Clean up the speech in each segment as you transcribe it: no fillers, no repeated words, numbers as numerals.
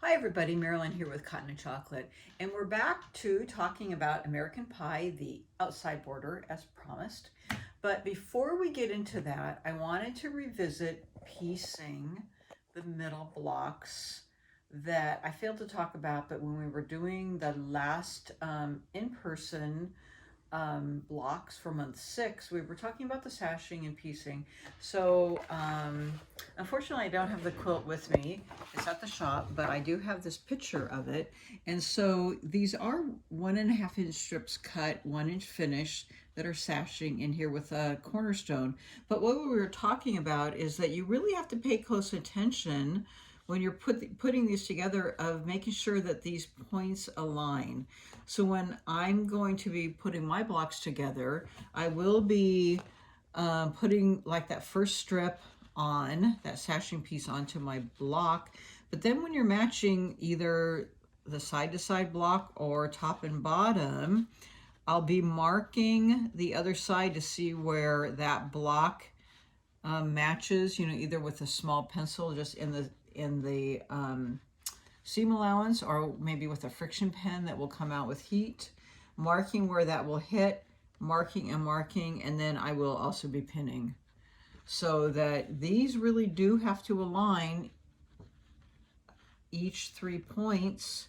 Hi everybody, Marilyn here with Cotton and Chocolate, and we're back to talking about American Pie, the outside border as promised. But before we get into that, I wanted to revisit piecing the middle blocks that I failed to talk about, but when we were doing the last in-person blocks for month 6, we were talking about the sashing and piecing. So unfortunately I don't have the quilt with me. It's at the shop, but I do have this picture of it. And so these are 1.5 inch strips cut, 1 inch finished, that are sashing in here with a cornerstone. But what we were talking about is that you really have to pay close attention when you're putting these together, of making sure that these points align. So when I'm going to be putting my blocks together, I will be putting like that first strip on, that sashing piece onto my block. But then when you're matching either the side-to-side block or top and bottom, I'll be marking the other side to see where that block matches, either with a small pencil just in the seam allowance, or maybe with a friction pen that will come out with heat, marking where that will hit, marking and marking, and then I will also be pinning. So that these really do have to align each 3 points.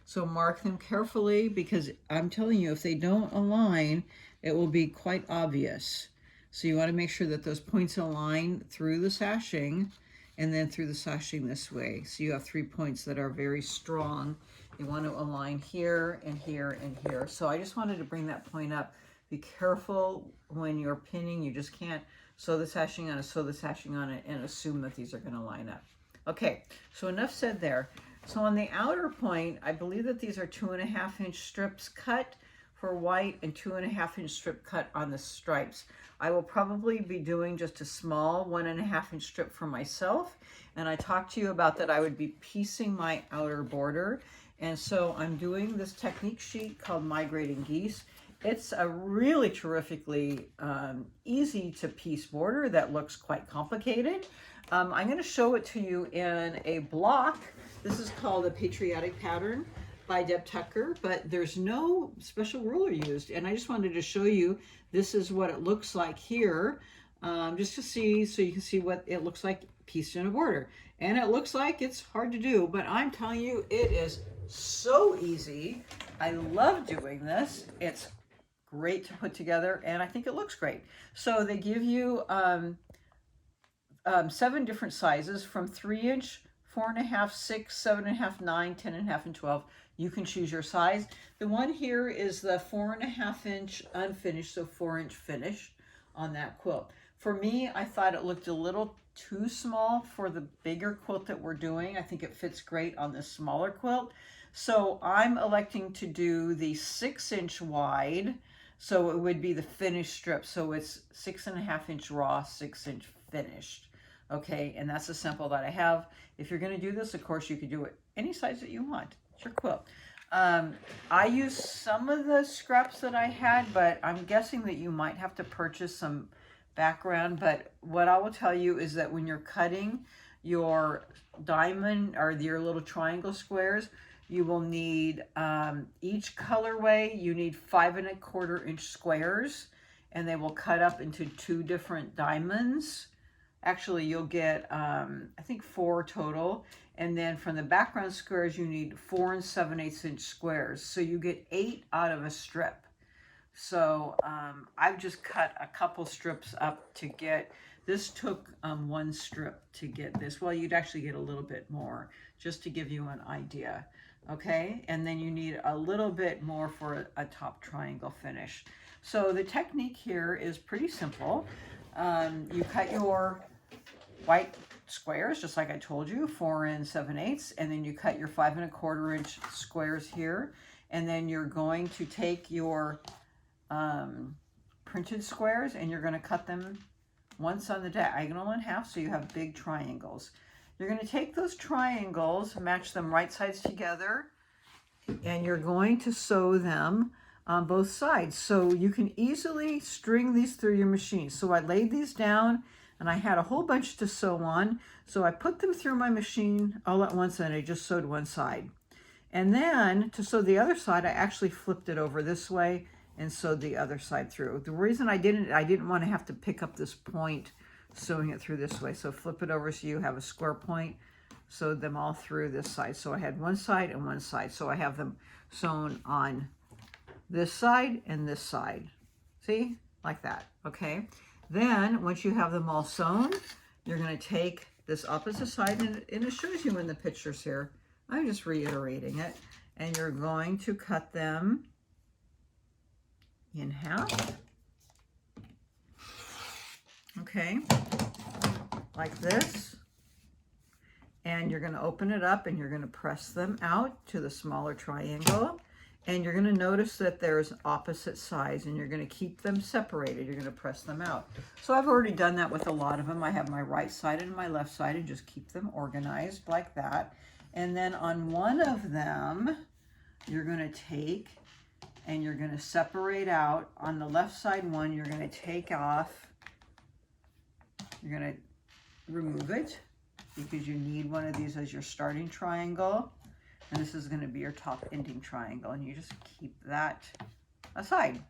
So mark them carefully, because I'm telling you, if they don't align, it will be quite obvious. So you want to make sure that those points align through the sashing and then through the sashing this way. So you have 3 points that are very strong. You want to align here and here and here. So I just wanted to bring that point up. Be careful when you're pinning. You just can't sew the sashing on it, sew the sashing on it, and assume that these are going to line up. Okay, so enough said there. So on the outer point, I believe that these are 2.5 inch strips cut for white and 2.5 inch strip cut on the stripes. I will probably be doing just a small 1.5 inch strip for myself. And I talked to you about that I would be piecing my outer border. And so I'm doing this technique sheet called Migrating Geese. It's a really terrifically easy to piece border that looks quite complicated. I'm going to show it to you in a block. This is called a patriotic pattern by Deb Tucker, but there's no special ruler used. And I just wanted to show you, this is what it looks like here, just to see, so you can see what it looks like pieced in a border. And it looks like it's hard to do, but I'm telling you, it is so easy. I love doing this. It's great to put together, and I think it looks great. So they give you 7 different sizes, from 3 inch, 4.5, 6, 7.5, 9, 10.5, and 12. You can choose your size. The one here is the 4.5 inch unfinished, so 4 inch finished on that quilt. For me, I thought it looked a little too small for the bigger quilt that we're doing. I think it fits great on the smaller quilt. So I'm electing to do the 6 inch wide. So it would be the finished strip. So it's 6.5 inch raw, 6 inch finished. Okay, and that's the sample that I have. If you're going to do this, of course, you could do it any size that you want. It's your quilt. I used some of the scraps that I had, but I'm guessing that you might have to purchase some background. But what I will tell you is that when you're cutting your diamond or your little triangle squares, you will need each colorway, you need 5.25 inch squares, and they will cut up into 2 different diamonds. Actually, you'll get, I think 4 total. And then from the background squares, you need 4 7/8 inch squares. So you get 8 out of a strip. So I've just cut a couple strips up to get, this took 1 strip to get this. Well, you'd actually get a little bit more, just to give you an idea. Okay, and then you need a little bit more for a top triangle finish. So the technique here is pretty simple. You cut your white squares, just like I told you, 4 7/8, and then you cut your 5.25 inch squares here, and then you're going to take your printed squares and you're going to cut them once on the diagonal in half, so you have big triangles. You're going to take those triangles, match them right sides together, and you're going to sew them on both sides. So you can easily string these through your machine. So I laid these down and I had a whole bunch to sew on. So I put them through my machine all at once, and I just sewed one side. And then to sew the other side, I actually flipped it over this way and sewed the other side through. The reason I didn't want to have to pick up this point sewing it through this way. So flip it over so you have a square point. Sewed them all through this side. So I had one side and one side. So I have them sewn on this side and this side. See? Like that. Okay? Then once you have them all sewn, you're going to take this opposite side, and it shows you in the pictures here. I'm just reiterating it. And you're going to cut them in half. Okay? Like this. And you're going to open it up, and you're going to press them out to the smaller triangle. And you're going to notice that there's opposite sides, and you're going to keep them separated. You're going to press them out. So I've already done that with a lot of them. I have my right side and my left side, and just keep them organized like that. And then on one of them, you're going to take and you're going to separate out. On the left side one, you're going to take off. You're going to remove it, because you need one of these as your starting triangle. And this is going to be your top ending triangle. And you just keep that aside.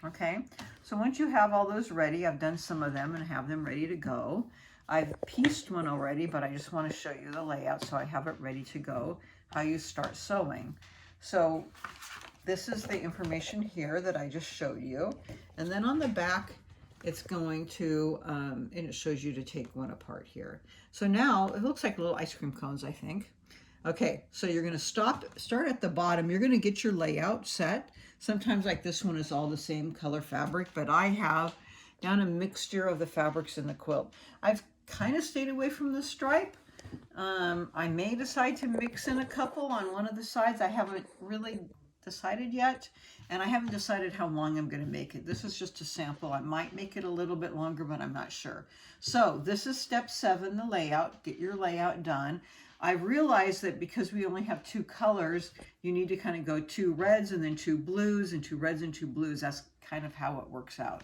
Okay. So once you have all those ready, I've done some of them and have them ready to go. I've pieced one already, but I just want to show you the layout so I have it ready to go, how you start sewing. So this is the information here that I just showed you. And then on the back, it's going to, and it shows you to take one apart here. So now it looks like little ice cream cones, I think. Okay, so you're going to start at the bottom. You're going to get your layout set. Sometimes like this one is all the same color fabric, but I have down a mixture of the fabrics in the quilt. I've kind of stayed away from the stripe. I may decide to mix in a couple on one of the sides. I haven't really decided yet, and I haven't decided how long I'm going to make it. This is just a sample. I might make it a little bit longer, but I'm not sure. So this is step 7, the layout. Get your layout done. I realized that because we only have 2 colors, you need to kind of go 2 reds and then 2 blues and 2 reds and 2 blues. That's kind of how it works out.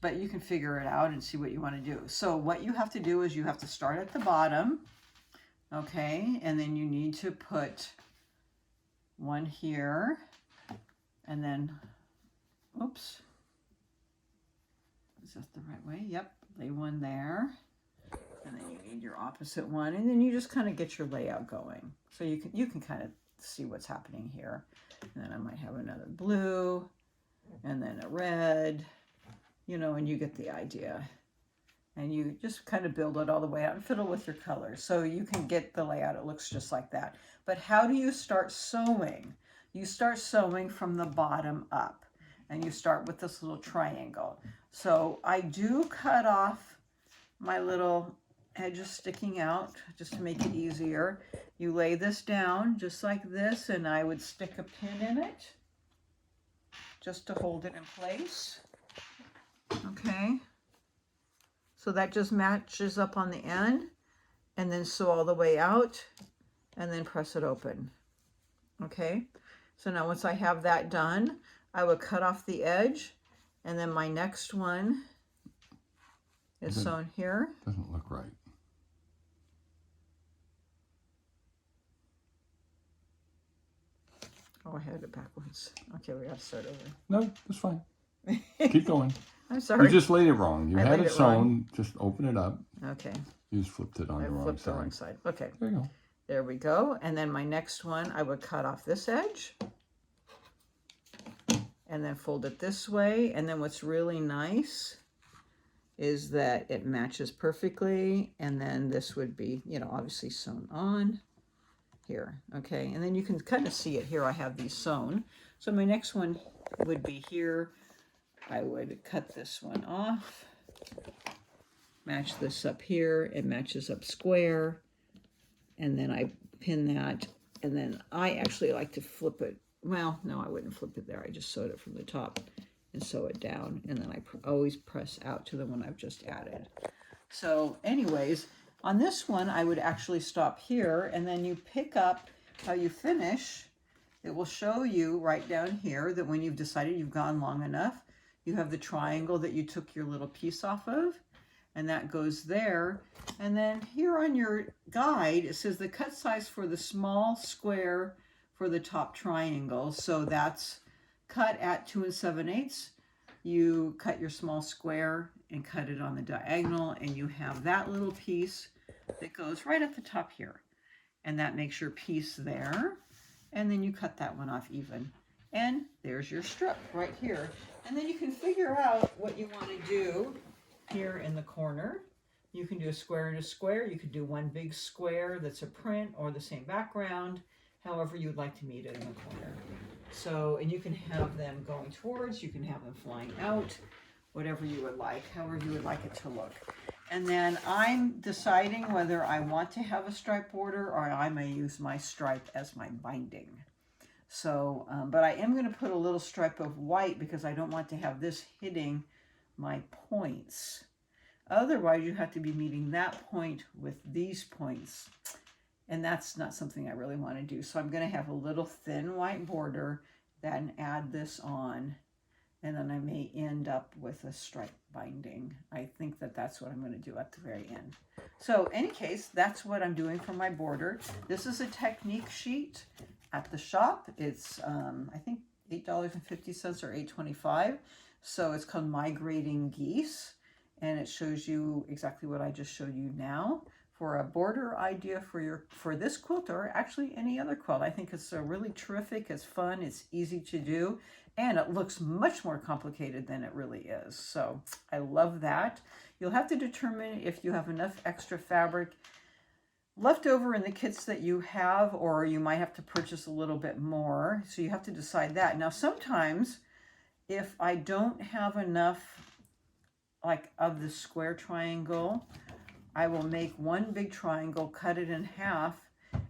But you can figure it out and see what you want to do. So what you have to do is you have to start at the bottom, okay? And then you need to put one here, and then, oops. Is that the right way? Yep, lay one there. And then you need your opposite one, and then you just kind of get your layout going. So you can kind of see what's happening here. And then I might have another blue, and then a red, you know, and you get the idea. And you just kind of build it all the way out and fiddle with your colors. So you can get the layout. It looks just like that. But how do you start sewing? You start sewing from the bottom up, and you start with this little triangle. So I do cut off my little edges sticking out just to make it easier. You lay this down just like this, and I would stick a pin in it just to hold it in place. Okay, so that just matches up on the end, and then sew all the way out, and then press it open. Okay, so now once I have that done, I would cut off the edge, and then my next one is sewn here. Doesn't look right. Oh, I had it backwards. Okay, we gotta start over. No, that's fine. Keep going. I'm sorry. You just laid it wrong. You I had laid it it sewn. wrong. Just open it up. Okay. You just flipped it on the I wrong flipped the side. wrong side. Okay. There you go. There we go. And then my next one, I would cut off this edge and then fold it this way. And then what's really nice is that it matches perfectly. And then this would be, you know, obviously sewn on here. Okay. And then you can kind of see it here. I have these sewn. So my next one would be here. I would cut this one off, match this up here. It matches up square. And then I pin that, and then I actually like to flip it. Well, no, I wouldn't flip it there. I just sewed it from the top and sew it down, and then I always press out to the one I've just added. So anyways, on this one, I would actually stop here, and then you pick up how you finish. It will show you right down here that when you've decided you've gone long enough, you have the triangle that you took your little piece off of, and that goes there. And then here on your guide, it says the cut size for the small square for the top triangle. So that's cut at 2 7/8. You cut your small square and cut it on the diagonal, and you have that little piece that goes right at the top here. And that makes your piece there. And then you cut that one off even. And there's your strip right here. And then you can figure out what you want to do here in the corner. You can do a square and a square. You could do one big square that's a print or the same background, however you would like to meet it in the corner. So, and you can have them going towards, you can have them flying out, whatever you would like, however you would like it to look. And then I'm deciding whether I want to have a stripe border or I may use my stripe as my binding. So, but I am going to put a little stripe of white because I don't want to have this hitting my points. Otherwise, you have to be meeting that point with these points. And that's not something I really want to do. So I'm going to have a little thin white border, then add this on. And then I may end up with a stripe binding. I think that that's what I'm going to do at the very end. So in any case, that's what I'm doing for my border. This is a technique sheet at the shop. It's, I think, $8.50 or $8.25. So it's called Migrating Geese. And it shows you exactly what I just showed you now. For a border idea for this quilt or actually any other quilt. I think it's really terrific, it's fun, it's easy to do, and it looks much more complicated than it really is. So I love that. You'll have to determine if you have enough extra fabric left over in the kits that you have, or you might have to purchase a little bit more. So you have to decide that. Now sometimes if I don't have enough like of the square triangle, I will make one big triangle, cut it in half,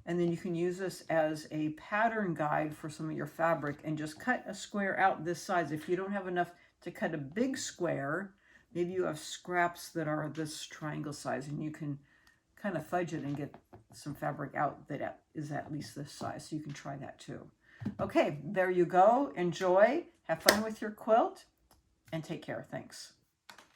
and then you can use this as a pattern guide for some of your fabric and just cut a square out this size. If you don't have enough to cut a big square, maybe you have scraps that are this triangle size and you can kind of fudge it and get some fabric out that is at least this size. So you can try that too. Okay, there you go. Enjoy, have fun with your quilt, and take care. Thanks.